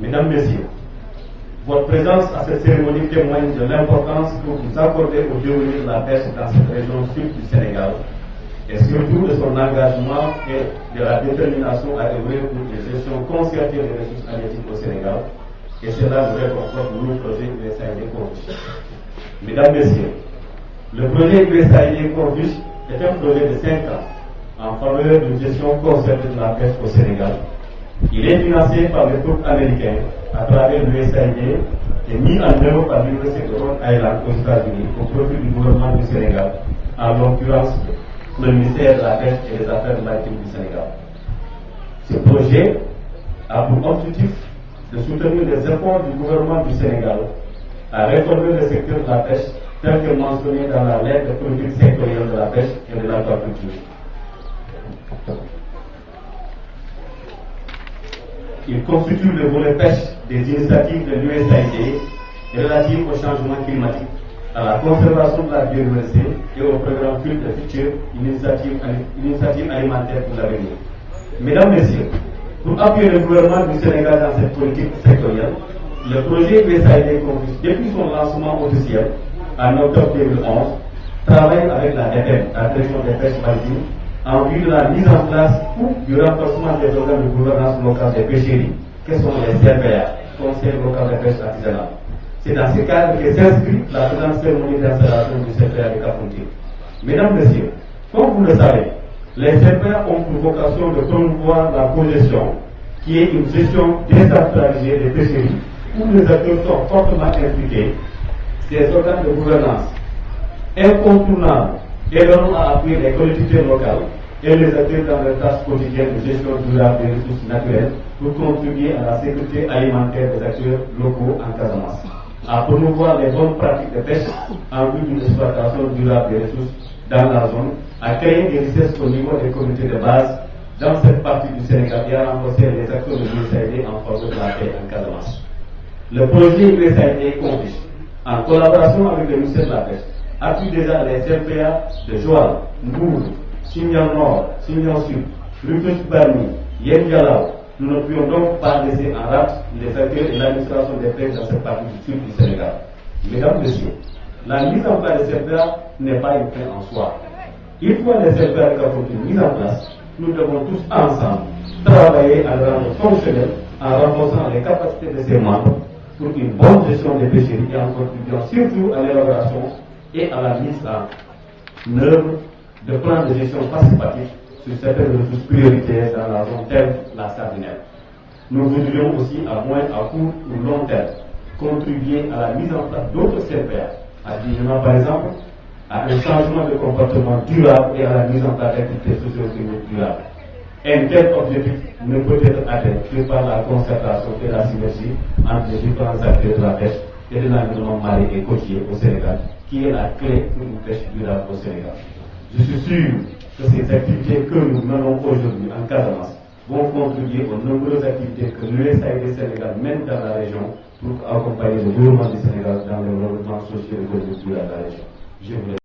Mesdames, Messieurs, votre présence à cette cérémonie témoigne de l'importance que vous accordez au développement de la pêche dans cette région sud du Sénégal et surtout de son engagement et de la détermination à œuvrer pour une gestion concertée des ressources halieutiques au Sénégal. Et cela nous réconforte nous, le projet USAID Confiche. Mesdames, Messieurs, le projet USAID Confiche est un projet de 5 ans en faveur d'une gestion concertée de la pêche au Sénégal. Il est financé par le groupe américain à travers l'USAID et mis en œuvre par l'Université de Rhode Island aux États-Unis au profit du gouvernement du Sénégal, en l'occurrence le ministère de la Pêche et des Affaires maritimes du Sénégal. Ce projet a pour objectif de soutenir les efforts du gouvernement du Sénégal à réformer le secteur de la pêche tel que mentionné dans la lettre de politique sectorielle de la pêche et de l'aquaculture. Il constitue le volet pêche des initiatives de l'USAID relatives au changement climatique, à la conservation de la biodiversité et au programme Future de Future, initiative alimentaire pour l'avenir. Mesdames, Messieurs, pour appuyer le gouvernement du Sénégal dans cette politique sectorielle, le projet USAID Confiche, depuis son lancement officiel en octobre 2011, travaille avec la DPM, la Direction des pêches maritimes, en vue de la mise en place ou du renforcement des organes de gouvernance locale des pêcheries, que sont les CRPA, Conseil local de pêche artisanale. C'est dans ce cadre que s'inscrit la présente cérémonie d'installation du CRPA de Kafountine. Mesdames, Messieurs, comme vous le savez, les CRPA ont pour vocation de promouvoir la cogestion, qui est une gestion décentralisée des pêcheries, où les acteurs sont fortement impliqués. Ces organes de gouvernance incontournables aideront à appuyer les collectivités locales et les acteurs dans leurs tâches quotidiennes de gestion durable des ressources naturelles pour contribuer à la sécurité alimentaire des acteurs locaux en Casamance, à promouvoir les bonnes pratiques de pêche en vue d'une exploitation durable des ressources dans la zone, à créer des richesses au niveau des communautés de base dans cette partie du Sénégal et à renforcer les actions de l'USAID en faveur de la paix en Casamance. Le projet USAID Confiche, en collaboration avec le ministère de la Pêche, appuie déjà les CRPA de Joal, Mbour, Signan Nord, Signan Sud, Rufus Barni, Yen Yalao. Nous ne pouvons donc pas laisser en rate les acteurs et l'administration des pêches dans cette partie du sud du Sénégal. Mesdames, Messieurs, la mise en place des CRPA n'est pas une fin en soi. Une fois les CRPA mis en place, nous devons tous ensemble travailler à le rendre fonctionnel en renforçant les capacités de ses membres pour une bonne gestion des pêcheries et en contribuant surtout à l'élaboration et à la mise en œuvre de plans de gestion participatifs sur certaines ressources prioritaires dans la zone telle la Sardinelle. Nous voudrions aussi, à court ou long terme, contribuer à la mise en place d'autres CRPA, à diminuer par exemple à un changement de comportement durable et à la mise en place d'activités socio-économiques durables. Un tel objectif ne peut être atteint que par la concertation et la synergie entre les différents acteurs de la pêche et de l'environnement marin et côtier au Sénégal, qui est la clé pour une pêche durable au Sénégal. Je suis sûr que ces activités que nous menons aujourd'hui en Casamance vont contribuer aux nombreuses activités que l'USAID Sénégal mène dans la région pour accompagner le gouvernement du Sénégal dans le développement socio-économique de la région. Je vous